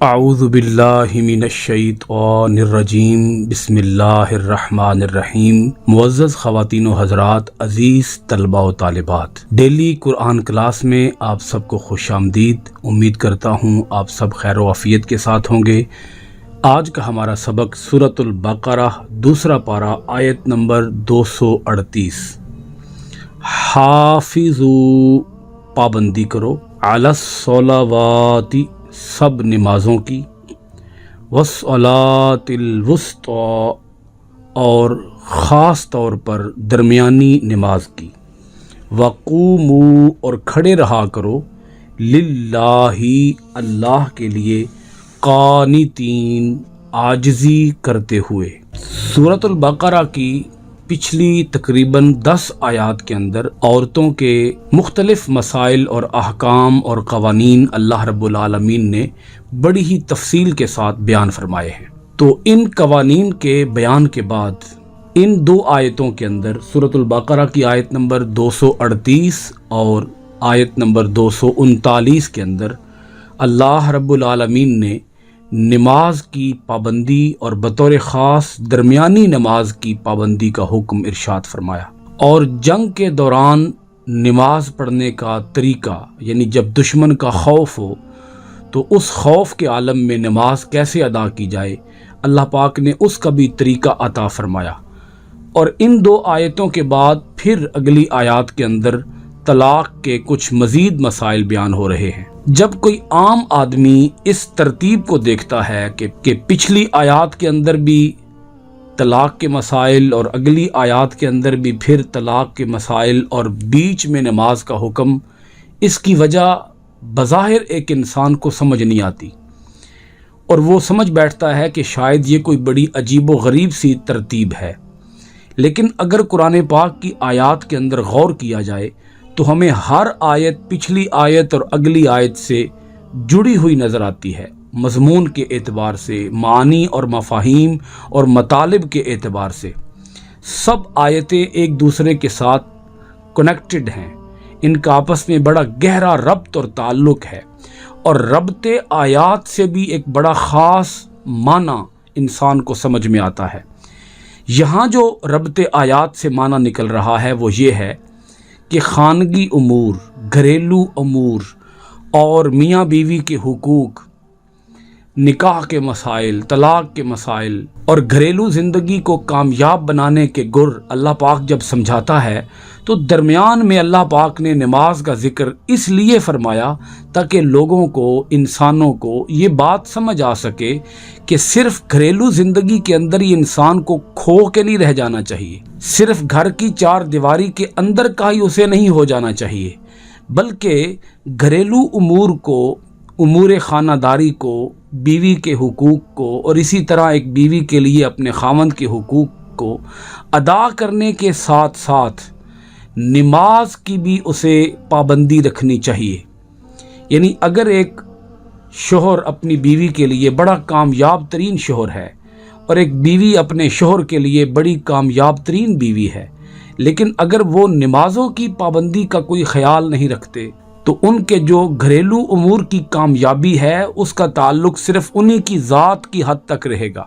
اعوذ باللہ من الشیطان الرجیم، بسم اللہ الرحمن الرحیم۔ معزز خواتین و حضرات، عزیز طلباء و طالبات، ڈیلی قرآن کلاس میں آپ سب کو خوش آمدید۔ امید کرتا ہوں آپ سب خیر و عافیت کے ساتھ ہوں گے۔ آج کا ہمارا سبق سورۃ البقرہ، دوسرا پارہ، آیت نمبر 238۔ حافظوا، پابندی کرو، علی الصلوات، سب نمازوں کی، والصلاۃ الوسطی، اور خاص طور پر درمیانی نماز کی، وقوموا، اور کھڑے رہا کرو، للہ، اللہ کے لیے، قانتین، عاجزی کرتے ہوئے۔ سورۃ البقرہ کی پچھلی تقریباً 10 آیات کے اندر عورتوں کے مختلف مسائل اور احکام اور قوانین اللہ رب العالمین نے بڑی ہی تفصیل کے ساتھ بیان فرمائے ہیں۔ تو ان قوانین کے بیان کے بعد ان 2 آیتوں کے اندر، سورۃ البقرہ کی آیت نمبر 238 اور آیت نمبر 239 کے اندر، اللہ رب العالمین نے نماز کی پابندی اور بطور خاص درمیانی نماز کی پابندی کا حکم ارشاد فرمایا، اور جنگ کے دوران نماز پڑھنے کا طریقہ، یعنی جب دشمن کا خوف ہو تو اس خوف کے عالم میں نماز کیسے ادا کی جائے، اللہ پاک نے اس کا بھی طریقہ عطا فرمایا۔ اور ان 2 آیتوں کے بعد پھر اگلی آیات کے اندر طلاق کے کچھ مزید مسائل بیان ہو رہے ہیں۔ جب کوئی عام آدمی اس ترتیب کو دیکھتا ہے کہ پچھلی آیات کے اندر بھی طلاق کے مسائل اور اگلی آیات کے اندر بھی پھر طلاق کے مسائل اور بیچ میں نماز کا حکم، اس کی وجہ بظاہر ایک انسان کو سمجھ نہیں آتی، اور وہ سمجھ بیٹھتا ہے کہ شاید یہ کوئی بڑی عجیب و غریب سی ترتیب ہے۔ لیکن اگر قرآن پاک کی آیات کے اندر غور کیا جائے تو ہمیں ہر آیت پچھلی آیت اور اگلی آیت سے جڑی ہوئی نظر آتی ہے، مضمون کے اعتبار سے، معانی اور مفاہیم اور مطالب کے اعتبار سے۔ سب آیتیں ایک دوسرے کے ساتھ کنیکٹڈ ہیں، ان کا آپس میں بڑا گہرا ربط اور تعلق ہے، اور ربط آیات سے بھی ایک بڑا خاص معنی انسان کو سمجھ میں آتا ہے۔ یہاں جو ربط آیات سے معنی نکل رہا ہے وہ یہ ہے کہ خانگی امور، گھریلو امور اور میاں بیوی کے حقوق، نکاح کے مسائل، طلاق کے مسائل اور گھریلو زندگی کو کامیاب بنانے کے گر اللہ پاک جب سمجھاتا ہے تو درمیان میں اللہ پاک نے نماز کا ذکر اس لیے فرمایا تاکہ لوگوں کو، انسانوں کو یہ بات سمجھ آ سکے کہ صرف گھریلو زندگی کے اندر ہی انسان کو کھو کے نہیں رہ جانا چاہیے، صرف گھر کی 4 دیواری کے اندر کا ہی اسے نہیں ہو جانا چاہیے، بلکہ گھریلو امور کو، امور خانہ داری کو، بیوی کے حقوق کو، اور اسی طرح ایک بیوی کے لیے اپنے خاوند کے حقوق کو ادا کرنے کے ساتھ ساتھ نماز کی بھی اسے پابندی رکھنی چاہیے۔ یعنی اگر ایک شوہر اپنی بیوی کے لیے بڑا کامیاب ترین شوہر ہے، اور ایک بیوی اپنے شوہر کے لیے بڑی کامیاب ترین بیوی ہے، لیکن اگر وہ نمازوں کی پابندی کا کوئی خیال نہیں رکھتے تو ان کے جو گھریلو امور کی کامیابی ہے اس کا تعلق صرف انہی کی ذات کی حد تک رہے گا،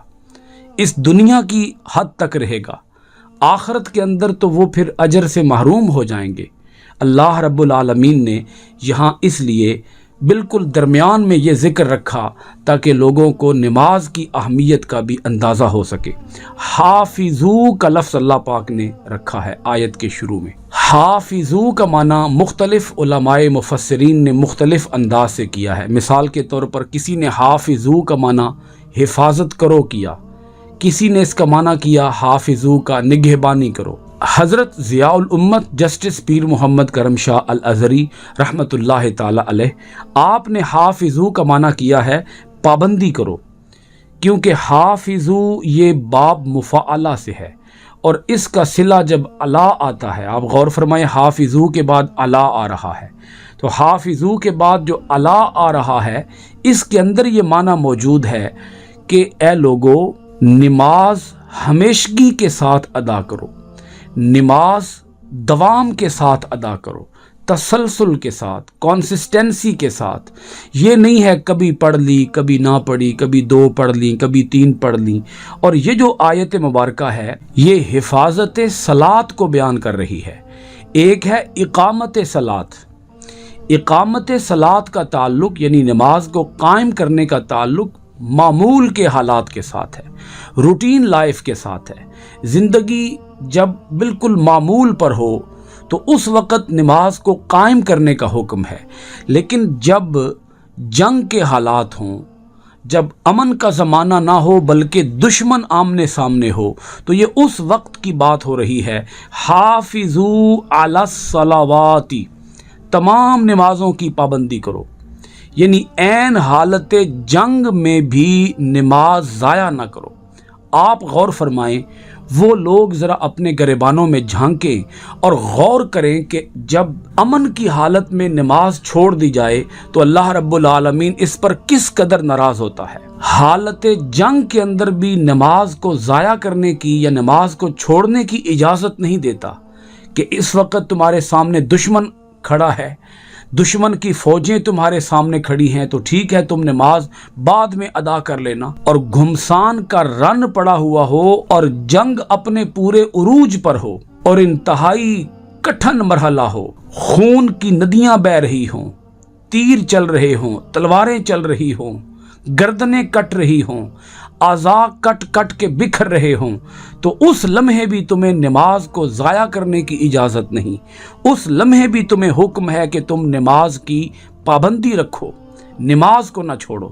اس دنیا کی حد تک رہے گا، آخرت کے اندر تو وہ پھر اجر سے محروم ہو جائیں گے۔ اللہ رب العالمین نے یہاں اس لیے بالکل درمیان میں یہ ذکر رکھا تاکہ لوگوں کو نماز کی اہمیت کا بھی اندازہ ہو سکے۔ حافظو کا لفظ اللہ پاک نے رکھا ہے آیت کے شروع میں۔ حافظو کا معنی مختلف علماء مفسرین نے مختلف انداز سے کیا ہے۔ مثال کے طور پر کسی نے حافظو کا معنی حفاظت کرو کیا، کسی نے اس کا معنی کیا حافظو کا نگہبانی کرو۔ حضرت ضیاء الامت جسٹس پیر محمد کرم شاہ الازہری رحمۃ اللہ تعالی علیہ، آپ نے حافظو کا معنی کیا ہے پابندی کرو، کیونکہ حافظو یہ باب مفعلہ سے ہے، اور اس کا صلہ جب الا آتا ہے، آپ غور فرمائیں، حافظو کے بعد الا آ رہا ہے، تو حافظو کے بعد جو الا آ رہا ہے اس کے اندر یہ معنی موجود ہے کہ اے لوگو، نماز ہمیشگی کے ساتھ ادا کرو، نماز دوام کے ساتھ ادا کرو، تسلسل کے ساتھ، کنسسٹنسی کے ساتھ. یہ نہیں ہے کبھی پڑھ لی کبھی نہ پڑھی، کبھی 2 پڑھ لی کبھی 3 پڑھ لی. اور یہ جو آیت مبارکہ ہے یہ حفاظت صلاۃ کو بیان کر رہی ہے. ایک ہے اقامت صلاۃ. اقامت صلاۃ کا تعلق یعنی نماز کو قائم کرنے کا تعلق معمول کے حالات کے ساتھ ہے، روٹین لائف کے ساتھ ہے. زندگی جب بالکل معمول پر ہو تو اس وقت نماز کو قائم کرنے کا حکم ہے. لیکن جب جنگ کے حالات ہوں، جب امن کا زمانہ نہ ہو بلکہ دشمن آمنے سامنے ہو، تو یہ اس وقت کی بات ہو رہی ہے. حافظوا علی الصلوات، تمام نمازوں کی پابندی کرو. یعنی عین حالت جنگ میں بھی نماز ضائع نہ کرو. آپ غور فرمائیں، وہ لوگ ذرا اپنے گریبانوں میں جھانکیں اور غور کریں کہ جب امن کی حالت میں نماز چھوڑ دی جائے تو اللہ رب العالمین اس پر کس قدر ناراض ہوتا ہے. حالت جنگ کے اندر بھی نماز کو ضائع کرنے کی یا نماز کو چھوڑنے کی اجازت نہیں دیتا کہ اس وقت تمہارے سامنے دشمن کھڑا ہے، دشمن کی فوجیں تمہارے سامنے کھڑی ہیں تو ٹھیک ہے تم نماز بعد میں ادا کر لینا. اور گھمسان کا رن پڑا ہوا ہو اور جنگ اپنے پورے عروج پر ہو اور انتہائی کٹھن مرحلہ ہو، خون کی ندیاں بہہ رہی ہوں، تیر چل رہے ہوں، تلواریں چل رہی ہوں، گردنیں کٹ رہی ہوں، اعضاء کٹ کٹ کے بکھر رہے ہوں، تو اس لمحے بھی تمہیں نماز کو ضائع کرنے کی اجازت نہیں. اس لمحے بھی تمہیں حکم ہے کہ تم نماز کی پابندی رکھو، نماز کو نہ چھوڑو.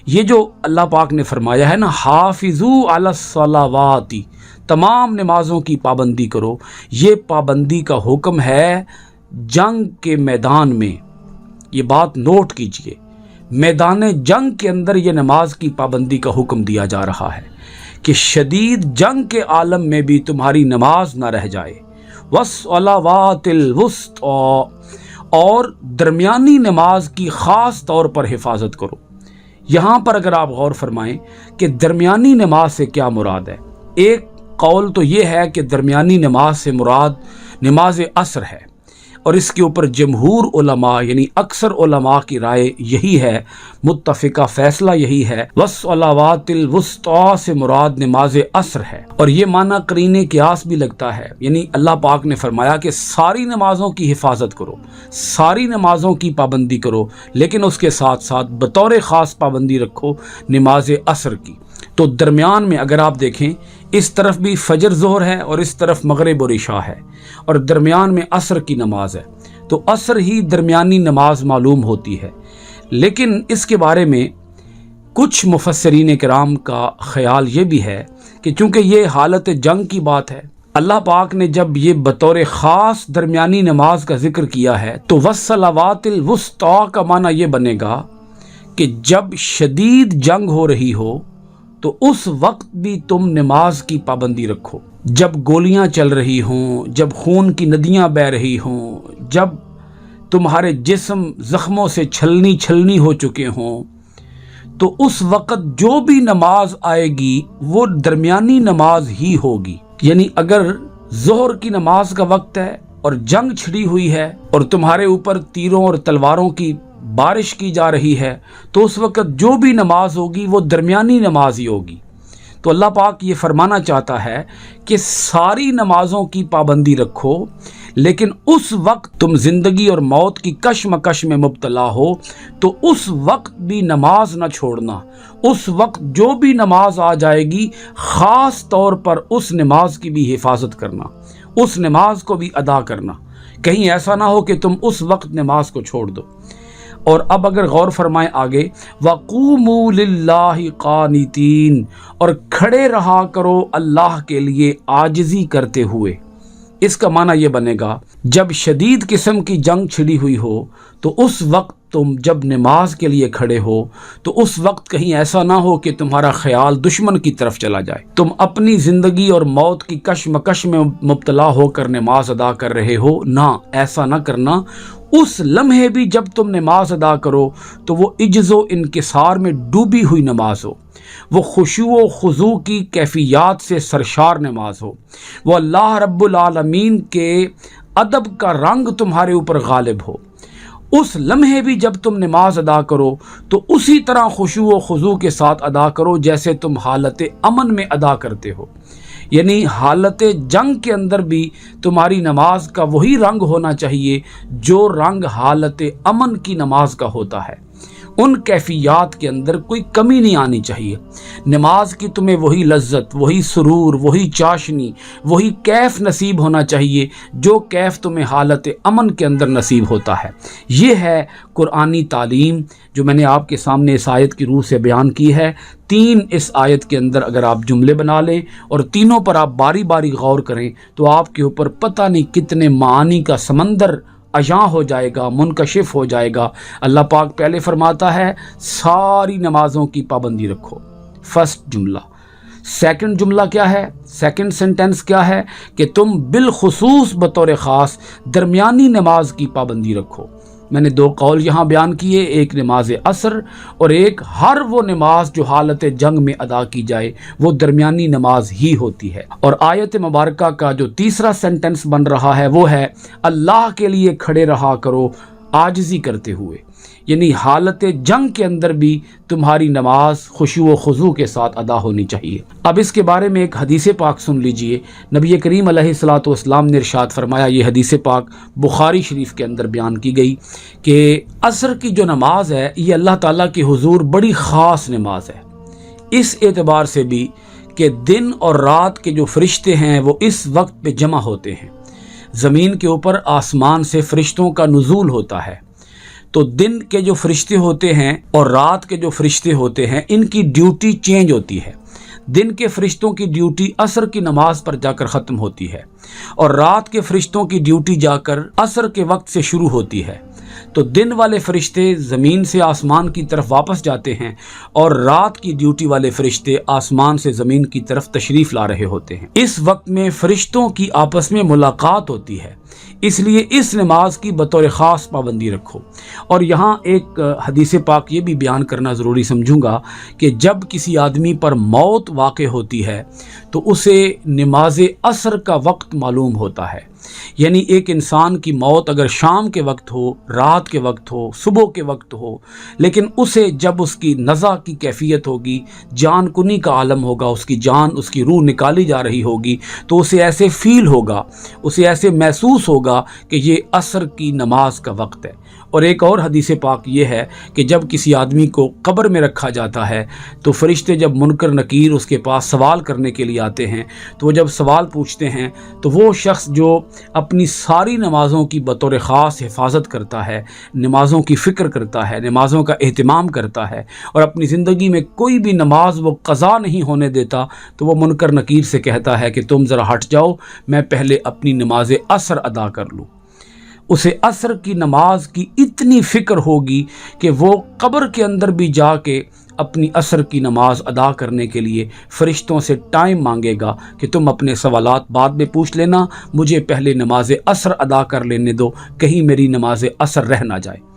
یہ جو اللہ پاک نے فرمایا ہے نا، حافظوا علی الصلوات، تمام نمازوں کی پابندی کرو، یہ پابندی کا حکم ہے جنگ کے میدان میں. یہ بات نوٹ کیجئے، میدان جنگ کے اندر یہ نماز کی پابندی کا حکم دیا جا رہا ہے کہ شدید جنگ کے عالم میں بھی تمہاری نماز نہ رہ جائے. والصلوات الوسطی، اور درمیانی نماز کی خاص طور پر حفاظت کرو. یہاں پر اگر آپ غور فرمائیں کہ درمیانی نماز سے کیا مراد ہے، ایک قول تو یہ ہے کہ درمیانی نماز سے مراد نماز عصر ہے، اور اس کے اوپر جمہور علماء یعنی اکثر علماء کی رائے یہی ہے، متفقہ فیصلہ یہی ہے، والصلوات الوسطی سے مراد نماز عصر ہے. اور یہ معنی قرینِ قیاس بھی لگتا ہے، یعنی اللہ پاک نے فرمایا کہ ساری نمازوں کی حفاظت کرو، ساری نمازوں کی پابندی کرو، لیکن اس کے ساتھ ساتھ بطور خاص پابندی رکھو نماز عصر کی. تو درمیان میں اگر آپ دیکھیں، اس طرف بھی فجر ظہر ہے اور اس طرف مغرب اور عشاء ہے، اور درمیان میں عصر کی نماز ہے، تو عصر ہی درمیانی نماز معلوم ہوتی ہے. لیکن اس کے بارے میں کچھ مفسرین کرام کا خیال یہ بھی ہے کہ چونکہ یہ حالت جنگ کی بات ہے، اللہ پاک نے جب یہ بطور خاص درمیانی نماز کا ذکر کیا ہے تو والصلوات الوسطی کا معنی یہ بنے گا کہ جب شدید جنگ ہو رہی ہو تو اس وقت بھی تم نماز کی پابندی رکھو. جب گولیاں چل رہی ہوں، جب خون کی ندیاں بہہ رہی ہوں، جب تمہارے جسم زخموں سے چھلنی ہو چکے ہوں، تو اس وقت جو بھی نماز آئے گی وہ درمیانی نماز ہی ہوگی. یعنی اگر ظہر کی نماز کا وقت ہے اور جنگ چھڑی ہوئی ہے اور تمہارے اوپر تیروں اور تلواروں کی بارش کی جا رہی ہے، تو اس وقت جو بھی نماز ہوگی وہ درمیانی نماز ہی ہوگی. تو اللہ پاک یہ فرمانا چاہتا ہے کہ ساری نمازوں کی پابندی رکھو، لیکن اس وقت تم زندگی اور موت کی کشمکش میں مبتلا ہو تو اس وقت بھی نماز نہ چھوڑنا. اس وقت جو بھی نماز آ جائے گی خاص طور پر اس نماز کی بھی حفاظت کرنا، اس نماز کو بھی ادا کرنا. کہیں ایسا نہ ہو کہ تم اس وقت نماز کو چھوڑ دو. اور اب اگر غور فرمائیں آگے، وَقُومُوا لِلَّهِ قَانِتِينَ، اور کھڑے رہا کرو اللہ کے لیے عاجزی کرتے ہوئے. اس کا معنی یہ بنے گا جب شدید قسم کی جنگ چھڑی ہوئی ہو تو اس وقت تم جب نماز کے لیے کھڑے ہو تو اس وقت کہیں ایسا نہ ہو کہ تمہارا خیال دشمن کی طرف چلا جائے، تم اپنی زندگی اور موت کی کشمکش میں مبتلا ہو کر نماز ادا کر رہے ہو. نہ، ایسا نہ کرنا. اس لمحے بھی جب تم نماز ادا کرو تو وہ عجز و انکسار میں ڈوبی ہوئی نماز ہو، وہ خشوع و خضوع کی کیفیات سے سرشار نماز ہو، وہ اللہ رب العالمین کے ادب کا رنگ تمہارے اوپر غالب ہو، اس لمحے بھی جب تم نماز ادا کرو تو اسی طرح خشوع و خضوع کے ساتھ ادا کرو جیسے تم حالت امن میں ادا کرتے ہو۔ یعنی حالت جنگ کے اندر بھی تمہاری نماز کا وہی رنگ ہونا چاہیے جو رنگ حالت امن کی نماز کا ہوتا ہے، ان کیفیات کے اندر کوئی کمی نہیں آنی چاہیے۔ نماز کی تمہیں وہی لذت، وہی سرور، وہی چاشنی، وہی کیف نصیب ہونا چاہیے جو کیف تمہیں حالت امن کے اندر نصیب ہوتا ہے۔ یہ ہے قرآنی تعلیم جو میں نے آپ کے سامنے اس آیت کی روح سے بیان کی ہے۔ 3 اس آیت کے اندر اگر آپ جملے بنا لیں اور تینوں پر آپ باری باری غور کریں تو آپ کے اوپر پتہ نہیں کتنے معانی کا سمندر عیاں ہو جائے گا، منکشف ہو جائے گا۔ اللہ پاک پہلے فرماتا ہے ساری نمازوں کی پابندی رکھو، فرسٹ جملہ۔ سیکنڈ جملہ کیا ہے؟ سیکنڈ سینٹنس کیا ہے کہ تم بالخصوص بطور خاص درمیانی نماز کی پابندی رکھو۔ میں نے 2 قول یہاں بیان کیے، ایک نماز عصر اور ایک ہر وہ نماز جو حالت جنگ میں ادا کی جائے وہ درمیانی نماز ہی ہوتی ہے۔ اور آیت مبارکہ کا جو تیسرا سینٹنس بن رہا ہے وہ ہے اللہ کے لیے کھڑے رہا کرو عاجزی کرتے ہوئے، یعنی حالت جنگ کے اندر بھی تمہاری نماز خشوع و خضوع کے ساتھ ادا ہونی چاہیے۔ اب اس کے بارے میں ایک حدیث پاک سن لیجئے۔ نبی کریم علیہ الصلوۃ والسلام نے ارشاد فرمایا، یہ حدیث پاک بخاری شریف کے اندر بیان کی گئی کہ عصر کی جو نماز ہے یہ اللہ تعالیٰ کے حضور بڑی خاص نماز ہے، اس اعتبار سے بھی کہ دن اور رات کے جو فرشتے ہیں وہ اس وقت پہ جمع ہوتے ہیں۔ زمین کے اوپر آسمان سے فرشتوں کا نزول ہوتا ہے، تو دن کے جو فرشتے ہوتے ہیں اور رات کے جو فرشتے ہوتے ہیں ان کی ڈیوٹی چینج ہوتی ہے۔ دن کے فرشتوں کی ڈیوٹی عصر کی نماز پر جا کر ختم ہوتی ہے اور رات کے فرشتوں کی ڈیوٹی جا کر عصر کے وقت سے شروع ہوتی ہے۔ تو دن والے فرشتے زمین سے آسمان کی طرف واپس جاتے ہیں اور رات کی ڈیوٹی والے فرشتے آسمان سے زمین کی طرف تشریف لا رہے ہوتے ہیں۔ اس وقت میں فرشتوں کی آپس میں ملاقات ہوتی ہے، اس لیے اس نماز کی بطور خاص پابندی رکھو۔ اور یہاں ایک حدیث پاک یہ بھی بیان کرنا ضروری سمجھوں گا کہ جب کسی آدمی پر موت واقع ہوتی ہے تو اسے نماز عصر کا وقت معلوم ہوتا ہے۔ یعنی ایک انسان کی موت اگر شام کے وقت ہو، رات کے وقت ہو، صبح کے وقت ہو، لیکن اسے جب اس کی نزع کی کیفیت ہوگی، جان کنی کا عالم ہوگا، اس کی جان، اس کی روح نکالی جا رہی ہوگی، تو اسے ایسے فیل ہوگا، اسے ایسے محسوس ہوگا کہ یہ عصر کی نماز کا وقت ہے۔ اور ایک اور حدیث پاک یہ ہے کہ جب کسی آدمی کو قبر میں رکھا جاتا ہے تو فرشتے جب منکر نکیر اس کے پاس سوال کرنے کے لیے آتے ہیں تو وہ جب سوال پوچھتے ہیں تو وہ شخص جو اپنی ساری نمازوں کی بطور خاص حفاظت کرتا ہے، نمازوں کی فکر کرتا ہے، نمازوں کا اہتمام کرتا ہے اور اپنی زندگی میں کوئی بھی نماز وہ قضا نہیں ہونے دیتا، تو وہ منکر نکیر سے کہتا ہے کہ تم ذرا ہٹ جاؤ، میں پہلے اپنی نماز عصر ادا کر لوں۔ اسے عصر کی نماز کی اتنی فکر ہوگی کہ وہ قبر کے اندر بھی جا کے اپنی عصر کی نماز ادا کرنے کے لیے فرشتوں سے ٹائم مانگے گا کہ تم اپنے سوالات بعد میں پوچھ لینا، مجھے پہلے نماز عصر ادا کر لینے دو، کہیں میری نماز عصر رہ نہ جائے۔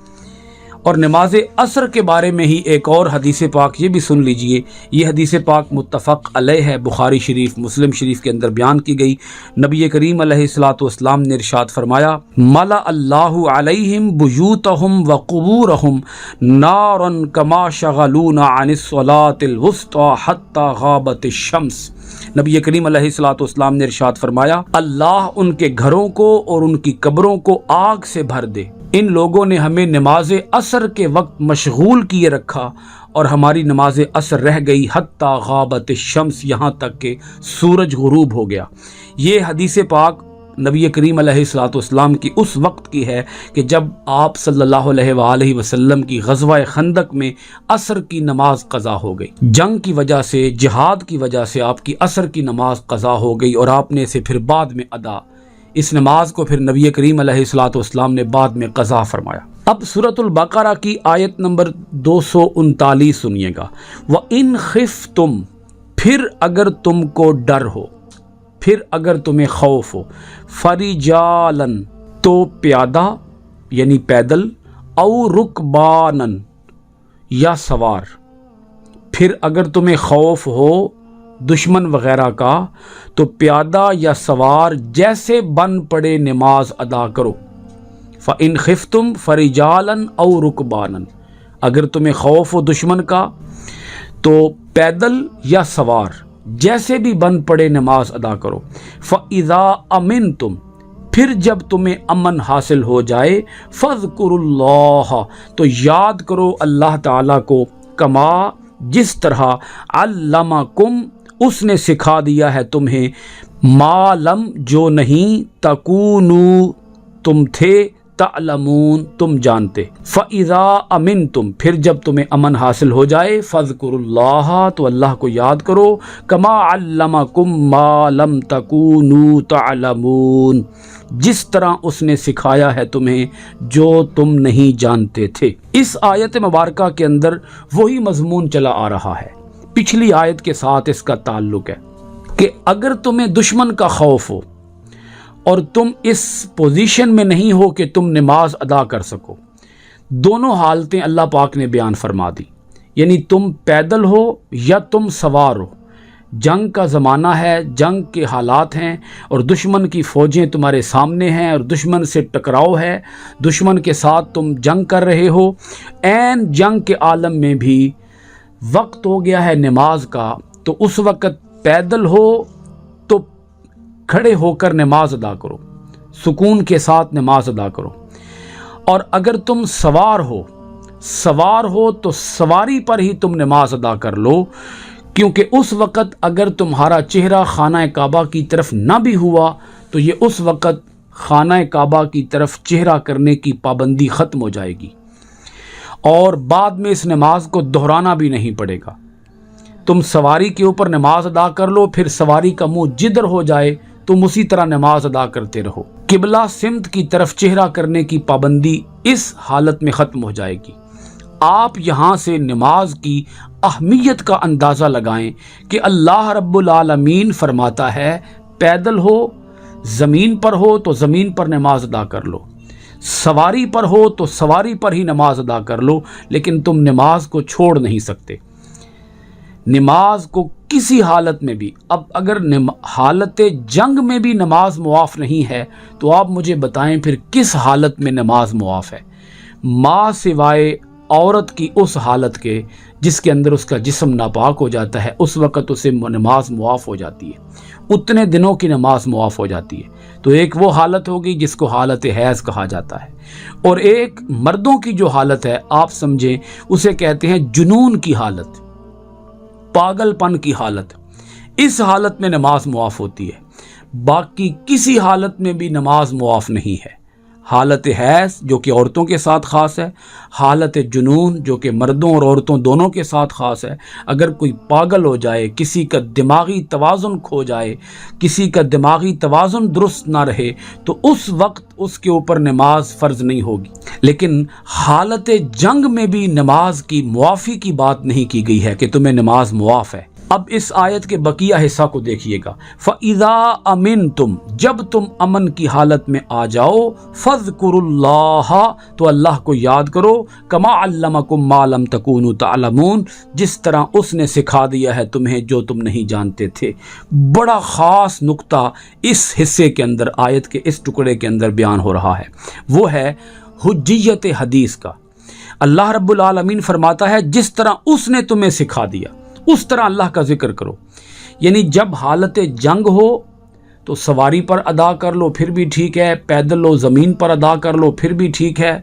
اور نماز عصر کے بارے میں ہی ایک اور حدیث پاک یہ بھی سن لیجئے۔ یہ حدیث پاک متفق علیہ ہے، بخاری شریف، مسلم شریف کے اندر بیان کی گئی۔ نبی کریم علیہ الصلوۃ والسلام نے ارشاد فرمایا، ملا اللہ علیہم بیوتہم وقبورہم نارا کما شغلونا عن الصلاۃ الوسطی حتی غابت الشمس۔ نبی کریم علیہ الصلوۃ والسلام نے ارشاد فرمایا، اللہ ان کے گھروں کو اور ان کی قبروں کو آگ سے بھر دے، ان لوگوں نے ہمیں نماز عصر کے وقت مشغول کیے رکھا اور ہماری نماز عصر رہ گئی حتی غابت الشمس، یہاں تک کہ سورج غروب ہو گیا۔ یہ حدیث پاک نبی کریم علیہ الصلوۃ والسلام کی اس وقت کی ہے کہ جب آپ صلی اللہ علیہ وآلہ وسلم کی غزوہ خندق میں عصر کی نماز قضا ہو گئی۔ جنگ کی وجہ سے، جہاد کی وجہ سے آپ کی عصر کی نماز قضا ہو گئی اور آپ نے اسے پھر بعد میں اس نماز کو پھر نبی کریم علیہ الصلوۃ والسلام نے بعد میں قضا فرمایا۔ اب سورۃ البقرہ کی آیت نمبر 239 سنیے گا، وَإِنْ خِفْتُمْ، پھر اگر تم کو ڈر ہو، پھر اگر تمہیں خوف ہو، فَرِجَالًا، تو پیادہ یعنی پیدل، او رُکْبَانًا، یا سوار۔ پھر اگر تمہیں خوف ہو دشمن وغیرہ کا تو پیادہ یا سوار جیسے بن پڑے نماز ادا کرو۔ فَإِنْ خِفْتُمْ فَرِجَالًا أَوْ رُكْبَانًا، اگر تمہیں خوف ہو دشمن کا تو پیدل یا سوار جیسے بھی بن پڑے نماز ادا کرو۔ فَإِذَا أَمِنْتُمْ، پھر جب تمہیں امن حاصل ہو جائے، فَاذْكُرُوا اللَّهَ، تو یاد کرو اللہ تعالیٰ کو، کما جس طرح علمکم، اس نے سکھا دیا ہے تمہیں، ما لم جو نہیں، تکونو تم تھے، تعلمون تم جانتے۔ فَإِذَا أَمِنْتُمْ، پھر جب تمہیں امن حاصل ہو جائے، فَاذْكُرُوا اللَّهَ، تو اللہ کو یاد کرو، کما علمکم ما لم تکونوا تعلمون، جس طرح اس نے سکھایا ہے تمہیں جو تم نہیں جانتے تھے۔ اس آیت مبارکہ کے اندر وہی مضمون چلا آ رہا ہے، پچھلی آیت کے ساتھ اس کا تعلق ہے کہ اگر تمہیں دشمن کا خوف ہو اور تم اس پوزیشن میں نہیں ہو کہ تم نماز ادا کر سکو، دونوں حالتیں اللہ پاک نے بیان فرما دی، یعنی تم پیدل ہو یا تم سوار ہو، جنگ کا زمانہ ہے، جنگ کے حالات ہیں اور دشمن کی فوجیں تمہارے سامنے ہیں اور دشمن سے ٹکراؤ ہے، دشمن کے ساتھ تم جنگ کر رہے ہو، عین جنگ کے عالم میں بھی وقت ہو گیا ہے نماز کا، تو اس وقت پیدل ہو تو کھڑے ہو کر نماز ادا کرو، سکون کے ساتھ نماز ادا کرو، اور اگر تم سوار ہو تو سواری پر ہی تم نماز ادا کر لو، کیونکہ اس وقت اگر تمہارا چہرہ خانہ کعبہ کی طرف نہ بھی ہوا تو یہ اس وقت خانہ کعبہ کی طرف چہرہ کرنے کی پابندی ختم ہو جائے گی، اور بعد میں اس نماز کو دہرانا بھی نہیں پڑے گا۔ تم سواری کے اوپر نماز ادا کر لو، پھر سواری کا منہ جدھر ہو جائے تم اسی طرح نماز ادا کرتے رہو، قبلہ سمت کی طرف چہرہ کرنے کی پابندی اس حالت میں ختم ہو جائے گی۔ آپ یہاں سے نماز کی اہمیت کا اندازہ لگائیں کہ اللہ رب العالمین فرماتا ہے پیدل ہو، زمین پر ہو تو زمین پر نماز ادا کر لو، سواری پر ہو تو سواری پر ہی نماز ادا کر لو، لیکن تم نماز کو چھوڑ نہیں سکتے، نماز کو کسی حالت میں بھی۔ اب اگر حالت جنگ میں بھی نماز معاف نہیں ہے تو آپ مجھے بتائیں پھر کس حالت میں نماز معاف ہے؟ ماں سوائے عورت کی اس حالت کے جس کے اندر اس کا جسم ناپاک ہو جاتا ہے، اس وقت اسے نماز معاف ہو جاتی ہے، اتنے دنوں کی نماز معاف ہو جاتی ہے۔ تو ایک وہ حالت ہوگی جس کو حالت حیض کہا جاتا ہے، اور ایک مردوں کی جو حالت ہے آپ سمجھیں اسے کہتے ہیں جنون کی حالت، پاگل پن کی حالت۔ اس حالت میں نماز معاف ہوتی ہے، باقی کسی حالت میں بھی نماز معاف نہیں ہے۔ حالت حیض جو کہ عورتوں کے ساتھ خاص ہے، حالت جنون جو کہ مردوں اور عورتوں دونوں کے ساتھ خاص ہے۔ اگر کوئی پاگل ہو جائے، کسی کا دماغی توازن کھو جائے، کسی کا دماغی توازن درست نہ رہے تو اس وقت اس کے اوپر نماز فرض نہیں ہوگی۔ لیکن حالت جنگ میں بھی نماز کی معافی کی بات نہیں کی گئی ہے کہ تمہیں نماز معاف ہے۔ اب اس آیت کے بقیہ حصہ کو دیکھیے گا، فَإِذَا أَمِنْتُمْ، جب تم امن کی حالت میں آ جاؤ، فَاذْكُرُوا اللَّهَ، تو اللہ کو یاد کرو، كَمَا عَلَّمَكُمْ مَا لَمْ تَكُونُوا تَعْلَمُونَ، جس طرح اس نے سکھا دیا ہے تمہیں جو تم نہیں جانتے تھے۔ بڑا خاص نقطہ اس حصے کے اندر، آیت کے اس ٹکڑے کے اندر بیان ہو رہا ہے، وہ ہے حجیت حدیث کا۔ اللہ رب العالمین فرماتا ہے جس طرح اس نے تمہیں سکھا دیا اس طرح اللہ کا ذکر کرو، یعنی جب حالت جنگ ہو تو سواری پر ادا کر لو پھر بھی ٹھیک ہے، پیدل لو زمین پر ادا کر لو پھر بھی ٹھیک ہے،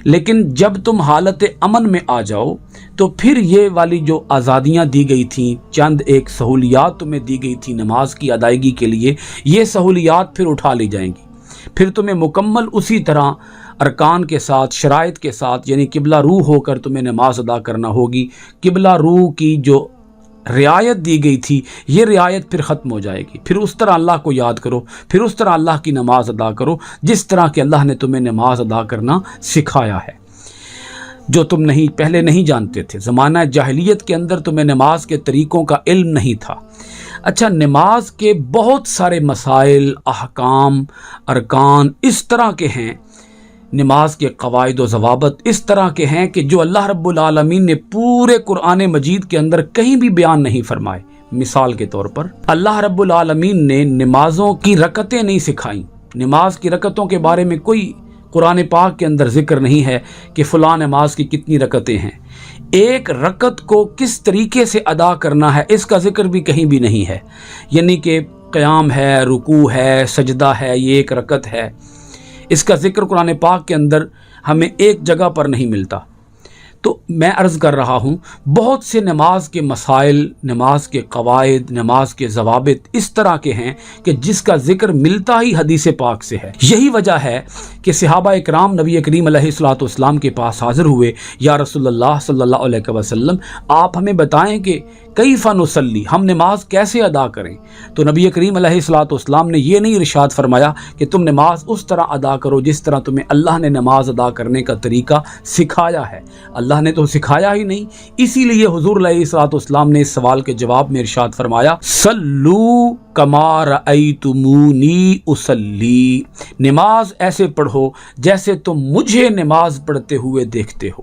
لیکن جب تم حالت امن میں آ جاؤ تو پھر یہ والی جو آزادیاں دی گئی تھیں، چند ایک سہولیات تمہیں دی گئی تھی نماز کی ادائیگی کے لیے، یہ سہولیات پھر اٹھا لی جائیں گی، پھر تمہیں مکمل اسی طرح ارکان کے ساتھ، شرائط کے ساتھ، یعنی قبلہ رو ہو کر تمہیں نماز ادا کرنا ہوگی۔ قبلہ رو کی جو رعایت دی گئی تھی یہ رعایت پھر ختم ہو جائے گی، پھر اس طرح اللہ کو یاد کرو، پھر اس طرح اللہ کی نماز ادا کرو جس طرح کہ اللہ نے تمہیں نماز ادا کرنا سکھایا ہے، جو تم پہلے نہیں جانتے تھے۔ زمانہ جاہلیت کے اندر تمہیں نماز کے طریقوں کا علم نہیں تھا۔ اچھا، نماز کے بہت سارے مسائل، احکام، ارکان اس طرح کے ہیں نماز کے قواعد و ضوابط اس طرح کے ہیں کہ جو اللہ رب العالمین نے پورے قرآن مجید کے اندر کہیں بھی بیان نہیں فرمائے۔ مثال کے طور پر اللہ رب العالمین نے نمازوں کی رکعتیں نہیں سکھائیں، نماز کی رکعتوں کے بارے میں کوئی قرآن پاک کے اندر ذکر نہیں ہے کہ فلاں نماز کی کتنی رکعتیں ہیں۔ ایک رکعت کو کس طریقے سے ادا کرنا ہے اس کا ذکر بھی کہیں بھی نہیں ہے، یعنی کہ قیام ہے، رکوع ہے، سجدہ ہے، یہ ایک رکعت ہے، اس کا ذکر قرآن پاک کے اندر ہمیں ایک جگہ پر نہیں ملتا۔ تو میں عرض کر رہا ہوں بہت سے نماز کے مسائل، نماز کے قواعد، نماز کے ضوابط اس طرح کے ہیں کہ جس کا ذکر ملتا ہی حدیث پاک سے ہے۔ یہی وجہ ہے کہ صحابہ اکرام نبی کریم علیہ الصلوۃ والسلام کے پاس حاضر ہوئے، یا رسول اللہ صلی اللہ علیہ وسلم آپ ہمیں بتائیں کہ کیف نصلی، ہم نماز کیسے ادا کریں؟ تو نبی کریم علیہ الصلوۃ والسلام نے یہ نہیں ارشاد فرمایا کہ تم نماز اس طرح ادا کرو جس طرح تمہیں اللہ نے نماز ادا کرنے کا طریقہ سکھایا ہے۔ اللہ نے تو سکھایا ہی نہیں، اسی لیے حضور علیہ الصلوۃ والسلام نے اس سوال کے جواب میں ارشاد فرمایا صلو کما رأیتمونی اصلی، نماز ایسے پڑھو جیسے تم مجھے نماز پڑھتے ہوئے دیکھتے ہو،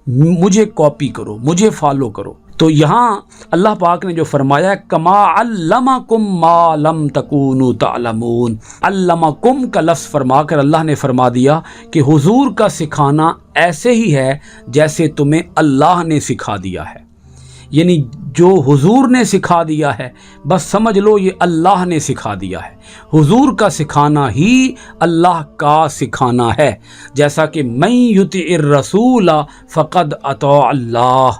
مجھے کاپی کرو، مجھے فالو کرو۔ تو یہاں اللہ پاک نے جو فرمایا کما علمکم ما لم تکونوا تعلمون، علمکم کا لفظ فرما کر اللہ نے فرما دیا کہ حضور کا سکھانا ایسے ہی ہے جیسے تمہیں اللہ نے سکھا دیا ہے، یعنی جو حضور نے سکھا دیا ہے بس سمجھ لو یہ اللہ نے سکھا دیا ہے۔ حضور کا سکھانا ہی اللہ کا سکھانا ہے، جیسا کہ من یطع الرسول فقد اطاع اللہ،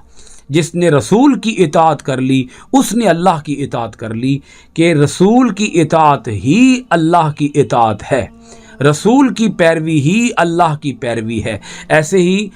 جس نے رسول کی اطاعت کر لی اس نے اللہ کی اطاعت کر لی، کہ رسول کی اطاعت ہی اللہ کی اطاعت ہے، رسول کی پیروی ہی اللہ کی پیروی ہے۔ ایسے ہی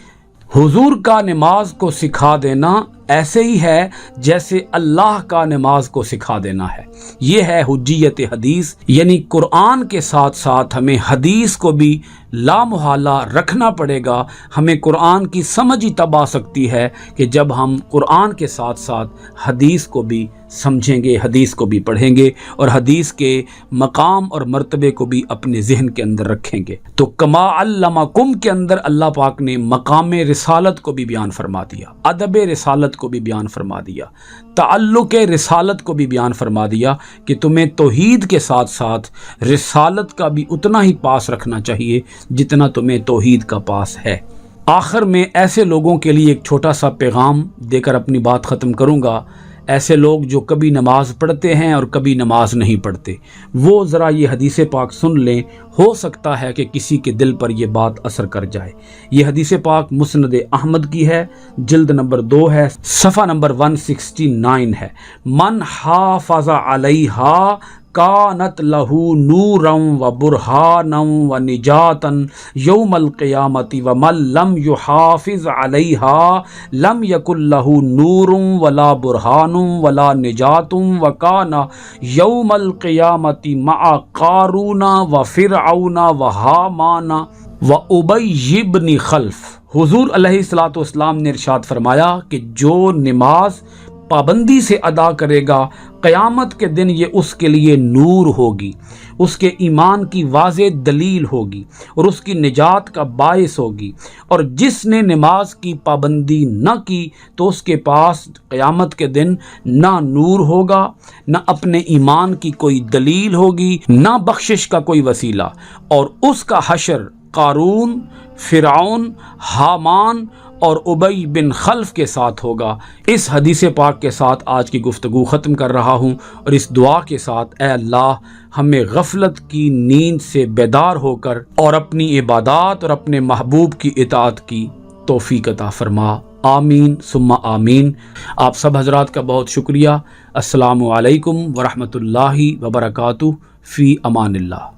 حضور کا نماز کو سکھا دینا ایسے ہی ہے جیسے اللہ کا نماز کو سکھا دینا ہے۔ یہ ہے حجیت حدیث، یعنی قرآن کے ساتھ ساتھ ہمیں حدیث کو بھی لامحالہ رکھنا پڑے گا۔ ہمیں قرآن کی سمجھ ہی تب آ سکتی ہے کہ جب ہم قرآن کے ساتھ ساتھ حدیث کو بھی سمجھیں گے، حدیث کو بھی پڑھیں گے اور حدیث کے مقام اور مرتبے کو بھی اپنے ذہن کے اندر رکھیں گے۔ تو کما علمکم کے اندر اللہ پاک نے مقام رسالت کو بھی بیان فرما دیا، ادب رسالت کو بھی بیان فرما دیا، تعلق رسالت کو بھی بیان فرما دیا کہ تمہیں توحید کے ساتھ ساتھ رسالت کا بھی اتنا ہی پاس رکھنا چاہیے جتنا تمہیں توحید کا پاس ہے۔ آخر میں ایسے لوگوں کے لیے ایک چھوٹا سا پیغام دے کر اپنی بات ختم کروں گا۔ ایسے لوگ جو کبھی نماز پڑھتے ہیں اور کبھی نماز نہیں پڑھتے، وہ ذرا یہ حدیث پاک سن لیں، ہو سکتا ہے کہ کسی کے دل پر یہ بات اثر کر جائے۔ یہ حدیث پاک مسند احمد کی ہے، جلد نمبر 2 ہے، صفحہ نمبر 169 ہے۔ من حافظ علیہا کانت لہو نورم و برہانم و نجاتن یوم القیامت ومن لم یحافظ علیہا لم یکن لہو نورم ولا برہانم ولا نجاتم وکان یوم القیامت مع قارون و فرعون و حامان و ابی بن خلف۔ حضور علیہ الصلوۃ والسلام نے ارشاد فرمایا کہ جو نماز پابندی سے ادا کرے گا قیامت کے دن یہ اس کے لیے نور ہوگی، اس کے ایمان کی واضح دلیل ہوگی اور اس کی نجات کا باعث ہوگی، اور جس نے نماز کی پابندی نہ کی تو اس کے پاس قیامت کے دن نہ نور ہوگا، نہ اپنے ایمان کی کوئی دلیل ہوگی، نہ بخشش کا کوئی وسیلہ، اور اس کا حشر قارون، فرعون، حامان اور ابی بن خلف کے ساتھ ہوگا۔ اس حدیث پاک کے ساتھ آج کی گفتگو ختم کر رہا ہوں اور اس دعا کے ساتھ، اے اللہ ہمیں غفلت کی نیند سے بیدار ہو کر اور اپنی عبادات اور اپنے محبوب کی اطاعت کی توفیق عطا فرما، آمین ثم آمین۔ آپ سب حضرات کا بہت شکریہ۔ السلام علیکم ورحمۃ اللہ وبرکاتہ، فی امان اللہ۔